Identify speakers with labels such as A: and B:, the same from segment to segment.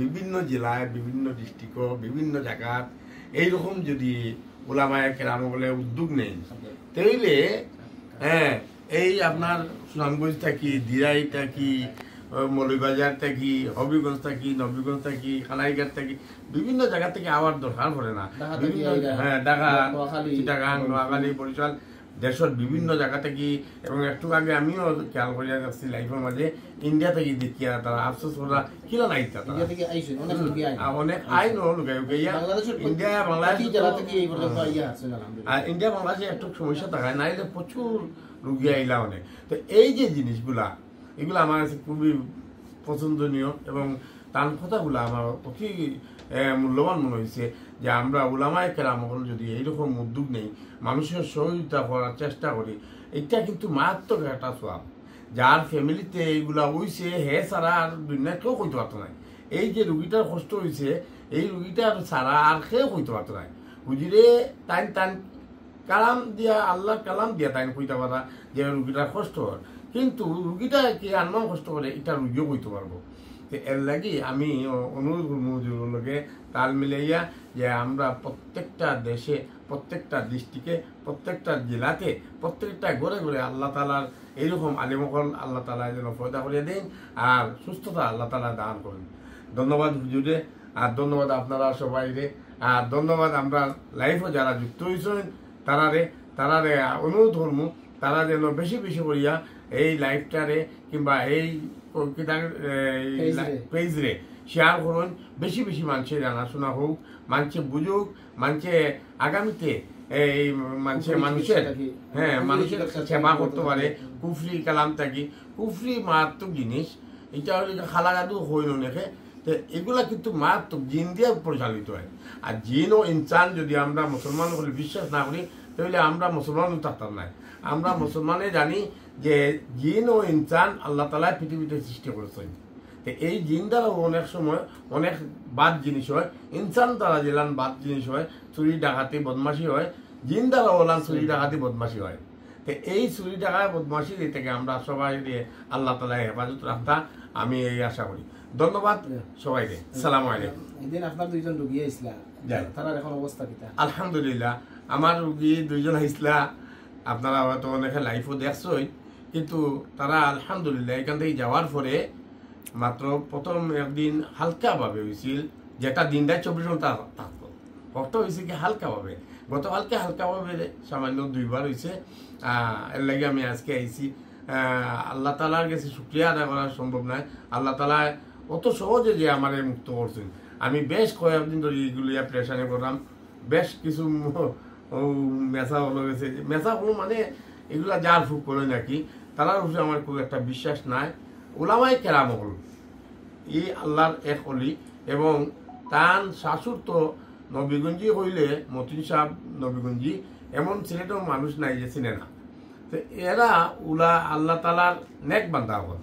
A: বিভিন্ন জেলায় বিভিন্ন ডিস্ট্রিক্ট বিভিন্ন জায়গাত এইরকম যদি ওলামায়ে কেরাম বলে উদ্যোগ নেই তাইলে হ্যাঁ এই আপনার সুনামগঞ্জ থাকি দিরাই থাকি মৌলভীবাজার থাকি হবিগঞ্জ থাকি নবীগঞ্জ থাকি খানাইঘাট থাকি বিভিন্ন জায়গা থেকে আবার দরকার পড়ে না বিভিন্ন হ্যাঁ ঢাকা চিটাগাং নোয়াখালী বরিশাল দেশের বিভিন্ন জায়গা থেকে এবং একটু আগে আমিও খেয়াল করিয়া যাচ্ছি লাইফের মাঝে ইন্ডিয়া থেকে দেখিয়া তারা আফসোস করা কিলা নাই অনেক আইন ইন্ডিয়া বাংলাদেশে একটু সমস্যা থাকায় নাইলে প্রচুর রুগী আইলা অনেক। তো এই যে জিনিসগুলা এগুলো আমার কাছে খুবই পছন্দনীয় এবং তার কথাগুলো আমার অতি মূল্যবান মনে হয়েছে যে আমরা ওলামায়ে কেরাম যদি এইরকম উদ্যোগ নেই মানুষের সহযোগিতা করার চেষ্টা করি এটা কিন্তু মারাত্মক একটা সোয়াব। যার ফ্যামিলিতে এইগুলা হইছে হে ছাড়া আর দুনিয়া কেউ কইতে পারতো না। এই যে রুগীটার কষ্ট হয়েছে এই রুগীটার ছাড়া আর কেউ কইতে পারতো না। হুজুরে টাইম কালাম দিয়া আল্লাহর কালাম দিয়া তাই কইতে পারা যে রুগীটার কষ্ট হয়, কিন্তু রুগীটা কি আনমান কষ্ট করে এটা রুগীও কইতে পারবো। তো এর লাগি আমি অনুরোধ করবো লোকে তাল মিলাইয়া যে আমরা প্রত্যেকটা দেশে প্রত্যেকটা ডিস্ট্রিক্টে প্রত্যেকটা জেলাতে প্রত্যেকটা ঘরে ঘরে আল্লাহ তালার এইরকম আলিমকল আল্লাহ তালা যেন ফয়দা করিয়ে দিন আর সুস্থতা আল্লাহ তালা দান করেন। ধন্যবাদ হুজুরে, আর ধন্যবাদ আপনারা সবাই রে, আর ধন্যবাদ আমরা লাইফও যারা যুক্ত হয়েছেন তারারে অনুরোধ করবো তারা যেন বেশি বেশি করিয়া এই লাইফটারে কিংবা এই পেজরে শেয়ার করুন, বেশি বেশি মানুষের জানাশোনা হোক, মানুষে বুঝুক, মানুষে আগামীতে এই মানুষের সেবা করতে পারে। কুফরি কালাম থাকি কুফরি মারাত্মক জিনিস, এটা হলে খালা গাদু হইল নেখে। তো এগুলা কিন্তু মারাত্মক জিন দিয়ে পরিচালিত হয়। আর জিন ও ইনসান যদি আমরা মুসলমান বলে বিশ্বাস না করি তাহলে আমরা মুসলমানও থাকতাম না। আমরা মুসলমানে জানি যে জিন ও ইনসান আল্লাহ তালা পৃথিবীতে সৃষ্টি করেছেন। তো এই জিন দ্বারা অনেক সময় অনেক বাদ জিনিস হয়, ইনসান দ্বারা যেলান বাদ জিনিস হয়, চুরি ডাকাতি বদমাশি হয়, জিন দ্বারা ওলান চুরি ডাকাতি বদমাশি হয়। তো এই চুরি ডাকা বদমাশি থেকে আমরা সবাই আল্লাহ তালা হেফাজত রাখতা আমি এই আশা করি। ধন্যবাদ সবাইকে। সালাম আলাইকুম।
B: এদিন আপনার দুইজন রোগী আইছিলা, তার এখন অবস্থা কি?
A: আলহামদুলিল্লাহ আমার রোগী দুইজন আইছিলা, আপনারা হয়তো অনেকে লাইফও দেখছই, কিন্তু তারা আলহামদুলিল্লাহ এখান থেকে যাওয়ার পরে মাত্র প্রথম একদিন হালকাভাবে হয়েছিল, যেটা দিনটায় 24 ঘন্টা থাকতো। কষ্ট হয়েছে কি হালকাভাবে, গতকালকে হালকাভাবে সামান্য 2 বার হয়েছে। এর লাগে আমি আজকে আইছি। আল্লাহ তালার কাছে শুক্রিয়া আদায় করা সম্ভব নয়। আল্লাহ তালা অত সহজে যে আমার মুক্ত করছেন। আমি বেশ কয়েকদিন ধরে এগুলিয়া প্রেশানে করলাম, বেশ কিছু মেসা হলো গেছে। মেসা হলো মানে এগুলা যার ফুক করে নাকি তার উপরে আমার খুব একটা বিশ্বাস নাই। ওলামায়ে কেরাম হল এই আল্লাহর এক অলি, এবং তার শাশুর তো নবীগঞ্জি হইলে মতিন সাহেব নবীগঞ্জি, এমন ছেলেটাও মানুষ নাই যে চিনে না। তো এরা আল্লাহ তালার নেক বান্ধা হল,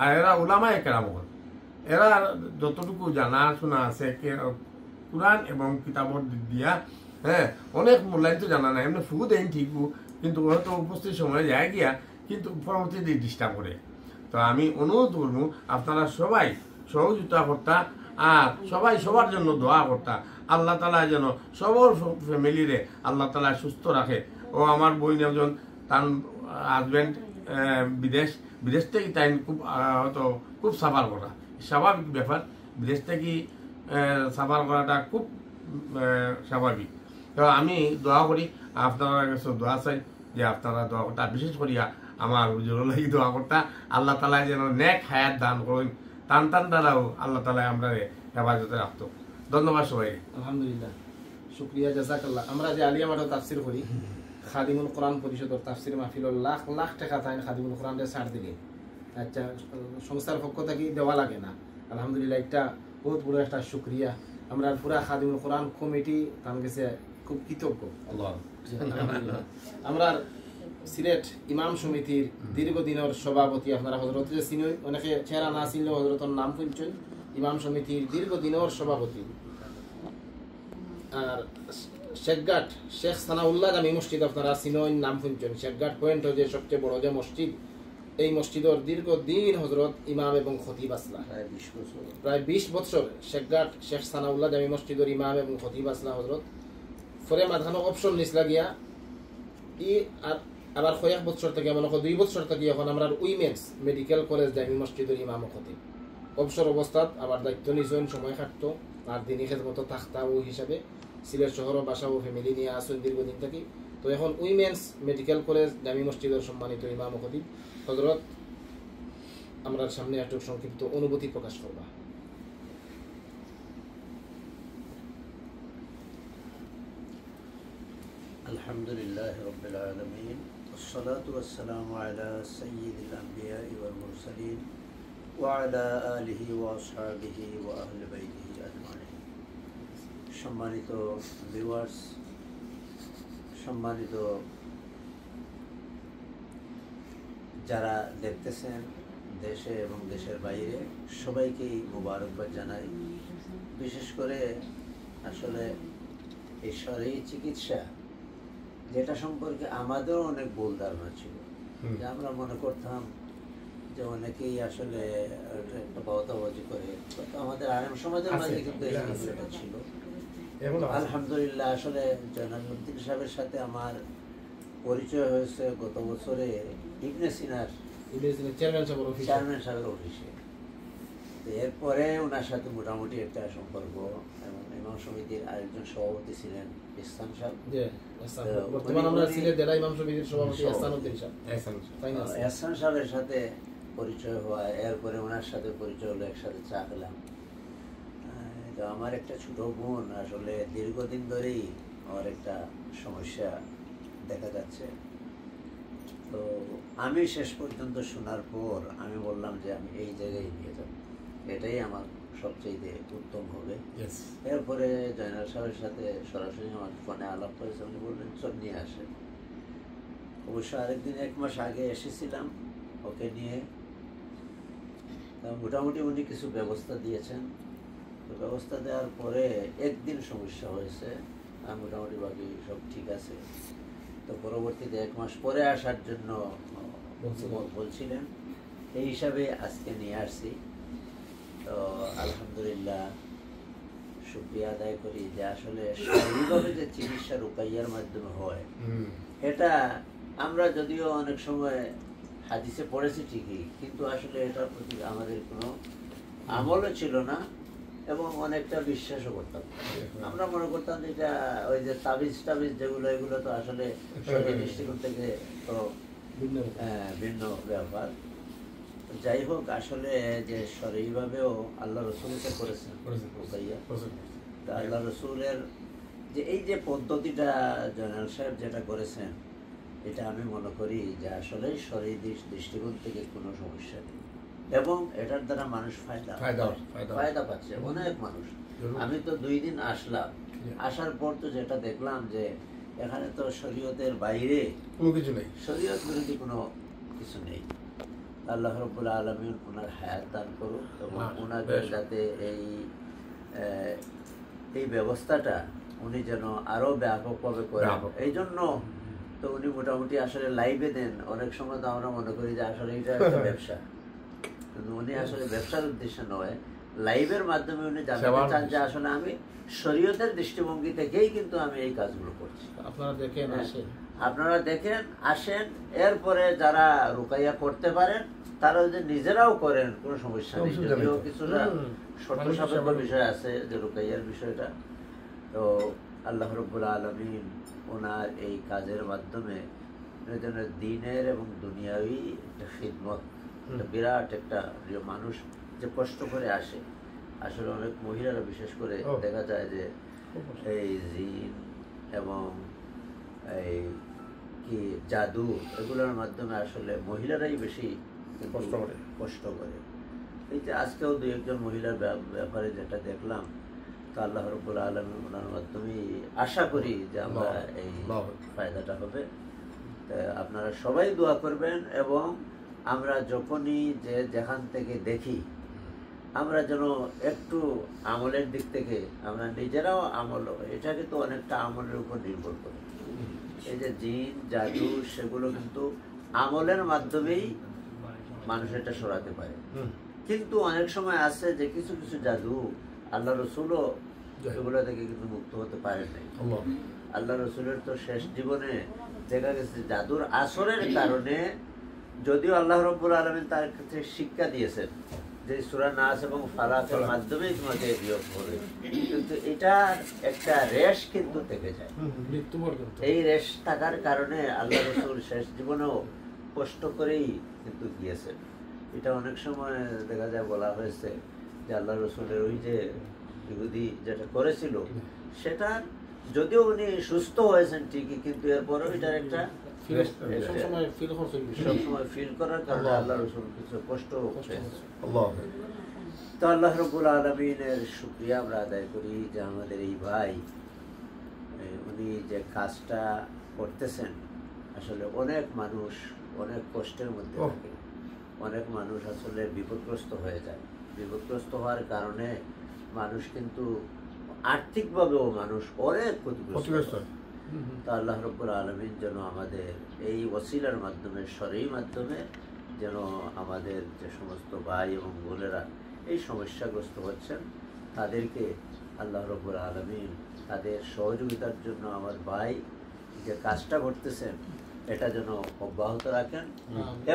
A: আর এরা ওলামায়ে কেরাম হল। এরা যতটুকু জানা শোনা আছে কুরআন এবং কিতাবর দিক দিয়া অনেক মূল্যায়িত জানা নাই, এমনি ফুদ দেন ঠিকও, কিন্তু হয়তো উপস্থিত সময় যায় গিয়া কিন্তু পরবর্তীতে ডিস্টার্ব করে। তো আমি অনুরোধ করবো আপনারা সবাই সহযোগিতা করতা আর সবাই সবার জন্য দোয়া করতা। আল্লাহ তালা যেন সবার ফ্যামিলিরে আল্লাহ তালা সুস্থ রাখে। ও আমার বোন একজন তার হাজব্যান্ড বিদেশ থেকে তাই হয়তো খুব সাফার করা স্বাভাবিক ব্যাপার, বিদেশ থেকে সাফার করাটা খুব স্বাভাবিক। তো আমি দোয়া করি, আপনারা কাছে দোয়া চাই যে আপনারা দোয়া করতা, বিশেষ করিয়া আমার হুজুর লাগি দোয়া করতা আল্লাহ তালা যেন নেক হায়াত দান করেন, টান দ্বারাও আল্লাহ তালা আমরা হেফাজতে রাখতো। ধন্যবাদ সবাই।
B: আলহামদুলিল্লাহ, শুক্রিয়া, জাযাকাল্লাহ। আমরা যে আলিয়া মাঠে তাফসির করি, খাদিমুল কোরআন পরিষদের তাফসির মাহফিল লাখ লাখ টাকা তাই খাদিমুল কোরআনকে ছাড় দিলে আচ্ছা সংস্থার পক্ষ থেকে দেওয়া লাগে না। আলহামদুলিল্লাহ, এটা বহুত বড় একটা শুক্রিয়া। আমরা পুরা খাদিমুল কোরআন কমিটি তার কাছে খুব কৃতজ্ঞ। আমরা সিলেট ইমাম সমিতির দীর্ঘদিনের সভাপতি আপনারা হজরত চিনেন, অনেকে চেহারা না চিনলেও হজরতের নাম শুনছেন। ইমাম সমিতির দীর্ঘদিনের সভাপতি। আর শেখঘাট শেখ সানাউল্লাহ জামি মসজিদ আপনারা চিনেন, নাম শুনছেন। শেখঘাট পয়েন্ট যে সবচেয়ে বড় যে মসজিদ, এই মসজিদের দীর্ঘদিন হজরত ইমাম এবং খতিব আসলা, প্রায় 20 বছর শেখঘাট শেখ সানাউল্লাহ জামি মসজিদের ইমাম এবং খতিব আসলা হজরত। পরে মাঝখানে অপশন নিসলা গিয়া ই আবার কয়েক বছর থেকে মনে হয় 2 বছর থেকে এখন আমরা উইমেন্স মেডিকেল কলেজ জামি মসজিদের ইমাম ও খতিব অবসর অবস্থাত আবার দায়িত্ব নিছেন, সময় কাটতো আর দিনই খেদমতো থাকতা ও হিসাবে সিলেট শহর বাসা ও ফ্যামিলি নিয়ে আসেন দীর্ঘদিন থেকে। তো এখন উইমেন্স মেডিকেল কলেজ জামি মসজিদের সম্মানিত ইমাম ও খতিব হজরত আমরা সামনে একটু সংক্ষিপ্ত অনুভূতি প্রকাশ করবা।
C: আলহামদুলিল্লাহ রাব্বিল আলামিন والصلاة والسلام على سيد الأنبياء والمرسلين وعلى آله وأصحابه وأهل بيته أجمعين। সম্মানিত ভিউয়ার্স, সম্মানিত যারা দেখতেছেন দেশে এবং দেশের বাইরে, সবাইকেই মোবারকবাদ জানাই। বিশেষ করে আসলে এই শরীর চিকিৎসা যেটা সম্পর্কে আমাদেরও অনেক ভুল ধারণা ছিল, যে আমরা মনে করতাম যে অনেকেই আসলে একটা বাউতাবাজি করে, আমাদের আরাম সমাজের মাঝে কিন্তু এই জিনিসটা ছিল। আলহামদুলিল্লাহ আসলে জয়নালউদ্দিন সাহেবের সাথে আমার পরিচয় হয়েছে গত বছরে ইবনে সিনার চেয়ারম্যান সাহেবের অফিসে। এরপরে ওনার সাথে মোটামুটি একটা সম্পর্ক, এবং ইমাম সমিতির আরেকজন সভাপতি ছিলেন ইহসান সাহেব, ইহসান সাহেবের সাথে পরিচয় হওয়া, এরপরে ওনার সাথে পরিচয় হলো, একসাথে চা খেলাম। তো আমার একটা ছোট বোন আসলে দীর্ঘদিন ধরেই আমার একটা সমস্যা দেখা যাচ্ছে। তো আমি শেষ পর্যন্ত শোনার পর আমি বললাম যে আমি এই জায়গায় নিয়ে যাব, এটাই আমার সবচেয়ে উত্তম হবে। এরপরে জয়নাল সাহেবের সাথে সরাসরি আমার ফোনে আলাপ করেছে, উনি বললেন চল নিয়ে আসে। অবশ্য আরেকদিন 1 মাস আগে এসেছিলাম ওকে নিয়ে, মোটামুটি উনি কিছু ব্যবস্থা দিয়েছেন। তো ব্যবস্থা দেওয়ার পরে একদিন সমস্যা হয়েছে, আর মোটামুটি বাকি সব ঠিক আছে। তো পরবর্তীতে 1 মাস পরে আসার জন্য বলছিলেন, এই হিসাবে আজকে নিয়ে আসছি। তো আলহামদুলিল্লাহ শুকরিয়া আদায় করি যে আসলে শারীরিকভাবে যে চিকিৎসা রুকাইয়ার মাধ্যমে হয়, এটা আমরা যদিও অনেক সময় হাদিসে পড়েছি ঠিকই, কিন্তু আসলে এটার প্রতি আমাদের কোনো আমলও ছিল না এবং অনেকটা বিশ্বাসও করতাম। আমরা মনে করতাম যে এটা ওই যে তাবিজ টাবিজ যেগুলো, এগুলো তো আসলে দৃষ্টিকোণ থেকে তো ভিন্ন ব্যাপার। যাই হোক, আসলে যে শরীরভাবেও আল্লাহ রসুলকে করেছেন রুকাইয়া, তা আল্লাহ রসুলের যে এই যে পদ্ধতিটা জয়নাল সাহেব যেটা করেছেন, এটা আমি মনে করি যে আসলে শরীর দৃষ্টিকোণ থেকে কোনো সমস্যা নেই, এবং এটার দ্বারা মানুষ ফায়দা পাচ্ছে অনেক মানুষ। আমি তো 2 দিন আসলাম, আসার পর তো যেটা দেখলাম যে এখানে তো শরীয়তের বাইরে কোনো কিছু নেই, শরীয়ত বিরোধী কোনো কিছু নেই। আল্লাহ রাব্বুল আলামিন ওনার হায়াত দান করুক, এবং ওনাকে যাতে এই ব্যবস্থাটা উনি যেন আরো ব্যাপকভাবে করেন। এই জন্য তো উনি মোটামুটি আসলে লাইভে দেন। অনেক সময় তো আমরা মনে করি যে আসলে এটা একটা ব্যবসা, কিন্তু উনি আসলে ব্যবসার উদ্দেশ্যে নয়, লাইভের মাধ্যমে উনি জানতে চান যে আসলে আমি শরীয়তের দৃষ্টিভঙ্গি থেকেই কিন্তু আমি এই কাজগুলো করছি। আপনারা দেখেন আসেন, এরপরে যারা রুকাইয়া করতে পারেন তারা যদি নিজেরাও করেন কোনো সমস্যা নেই, যদিও কিছুটা শর্ত সাপেক্ষ বিষয় আছে যে রুকাইয়ার বিষয়টা। তো আল্লাহ রাব্বুল আলামিন ওনার এই কাজের মাধ্যমে দ্বীনের এবং দুনিয়াবি একটা খিদমত, বিরাট একটা মানুষ যে কষ্ট করে আসে, আসলে অনেক মহিলারা বিশেষ করে দেখা যায় যে এই জিন এবং এই কি জাদু এগুলোর মাধ্যমে আসলে মহিলারাই বেশি কষ্ট করে। এই যে আজকেও 2-1 মহিলার ব্যাপারে যেটা দেখলাম, তো আল্লাহ রাব্বুল আলামিন ওনার মাধ্যমে আশা করি যে আমরা এই ফায়দাটা হবে। আপনারা সবাই দোয়া করবেন, এবং আমরা যখনই যেখান থেকে দেখি আমরা যেন একটু আমলের দিক থেকে আমরা নিজেরাও আমল, এটা কিন্তু অনেকটা আমলের উপর নির্ভর করে। এই যে জিন জাদু সেগুলো কিন্তু আমলের মাধ্যমেই মানুষ এটা সরাতে পারে। কিন্তু অনেক সময় আছে যে কিছু কিছু জাদু আল্লাহ রসুলও এগুলো থেকে কিন্তু মুক্ত হতে পারে নাই। আল্লাহ রসুলের তো শেষ জীবনে দেখা গেছে জাদুর আসরের কারণে, যদিও আল্লাহ রাব্বুল আলামিন তার কাছে শিক্ষা দিয়েছেন যে সূরা নাস এবং ফালাকের মাধ্যমে তোমাকে বিয়োগ করবে, কিন্তু এটা একটা রেশ কিন্তু থেকে যায়। এই রেশ থাকার কারণে আল্লাহ রসুল শেষ জীবনেও কষ্ট করেই কিন্তু গিয়েছেন। এটা অনেক সময় দেখা যায় বলা হয়েছে যে আল্লাহ রসুলের ওই যে ইহুদি যেটা করেছিল সেটা যদিও উনি সুস্থ হয়েছেন ঠিকই, কিন্তু এরপরেও এটার একটা সবসময় ফিল করার কারণে আল্লাহ রসুল কিছু কষ্ট পেয়েছেন। তো আল্লাহ রাব্বুল আলামিনের শুকরিয়া আমরা আদায় করি যে আমাদের এই ভাই উনি যে কাজটা করতেছেন, আসলে অনেক মানুষ অনেক কষ্টের মধ্যে থাকে, অনেক মানুষ আসলে বিপদগ্রস্ত হয়ে যায়। বিপদগ্রস্ত হওয়ার কারণে মানুষ কিন্তু আর্থিকভাবেও মানুষ অনেক ক্ষতিগ্রস্ত। তো আল্লাহ রাব্বুল আলামিন যেন আমাদের এই ওসিলার মাধ্যমে, শরঈ মাধ্যমে যেন আমাদের যে সমস্ত ভাই এবং বোনেরা এই সমস্যাগ্রস্ত হচ্ছেন তাদেরকে আল্লাহ রাব্বুল আলামিন তাদের সহযোগিতার জন্য আমার ভাই যে কাজটা করতেছেন এটা যেন অব্যাহত রাখেন।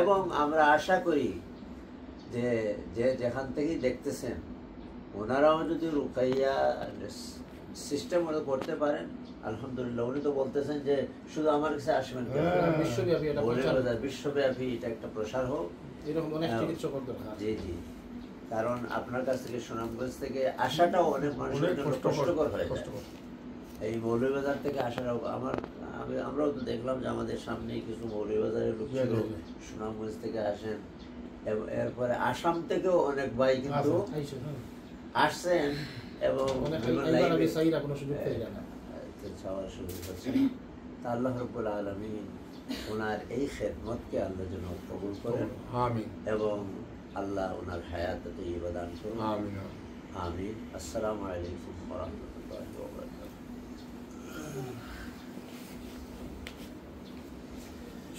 C: এবং আমরা আশা করি যে যেখান থেকেই দেখতেছেন ওনারাও যদি রুকাইয়া সিস্টেম করতে পারেন, আলহামদুলিল্লাহ। উনি তো বলতেছেন যে শুধু আমার কাছে আসবেন, বিশ্বব্যাপী এটা একটা প্রসার হোক। জি জি, কারণ আপনার কাছ থেকে, সুনামগঞ্জ থেকে আসাটাও অনেক মানুষের জন্য কষ্টকর হয়ে যায়। এই মৌলভীবাজার থেকে আসাটাও আমরাও তো দেখলাম যে আমাদের সামনেই কিছু মৌলভীবাজারের লোক ছিল, সুনামগঞ্জ থেকে আসেন, এরপরে আসাম থেকেও অনেক ভাই কিন্তু আসছেন এবং আল্লাহ রাব্বুল আলামিন ওনার এই খেদমতকে আল্লাহ যেন কবুল করেন এবং আল্লাহ ওনার হায়াত তৈয়বা দান করুন। আমিন। আসসালামু আলাইকুম ওয়া রাহমাতুল্লাহি ওয়া বারাকাতুহু।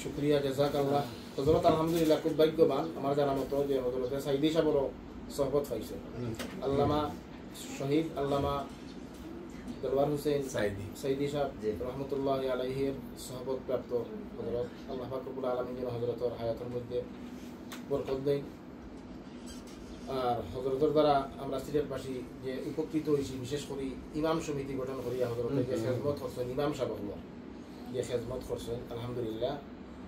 B: শুকরিয়া, জাযাকাল্লাহ। হযরত আলহামদুলিল্লাহ খুব ভাগ্যবান আমার জানা মতো যে হযরত সাইদি সাহেবেরও সহবত পাইছে। আল্লামা শহীদ আল্লামা দেলওয়ার হোসেন সাইদি সাহেব রহমতুল্লাহি আলাইহির সহবত প্রাপ্ত হযরত আল্লাহ পাক রব্বুল আলামিন যেন হযরতের হায়াতের মধ্যে বরকত দেন। আর হযরতের দ্বারা আমরা সিলেটবাসী যে উপকৃত হয়েছি, বিশেষ করে ইমাম সমিতি গঠন করিয়া হযরতের যে খেদমত করছেন, ইমাম সাহেব যে খেদমত করছেন, আলহামদুলিল্লাহ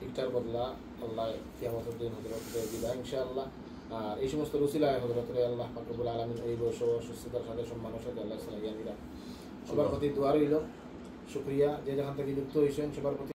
B: এটার বদলা আল্লাহ কিয়ামতের দিন হযরতের দিবা ইনশাআল্লাহ। আর এই সমস্ত রুসিলায় হযরতের আল্লাহ পাক রব্বুল আলামিন ওই বয়স সুস্থতার সাথে সম্মানের সাথে আল্লাহ সালাইয়া দিরা। সবার প্রতি দোয়া রইল। শুকরিয়া, যে যেখান থেকে যুক্ত হয়েছেন সবার প্রতি।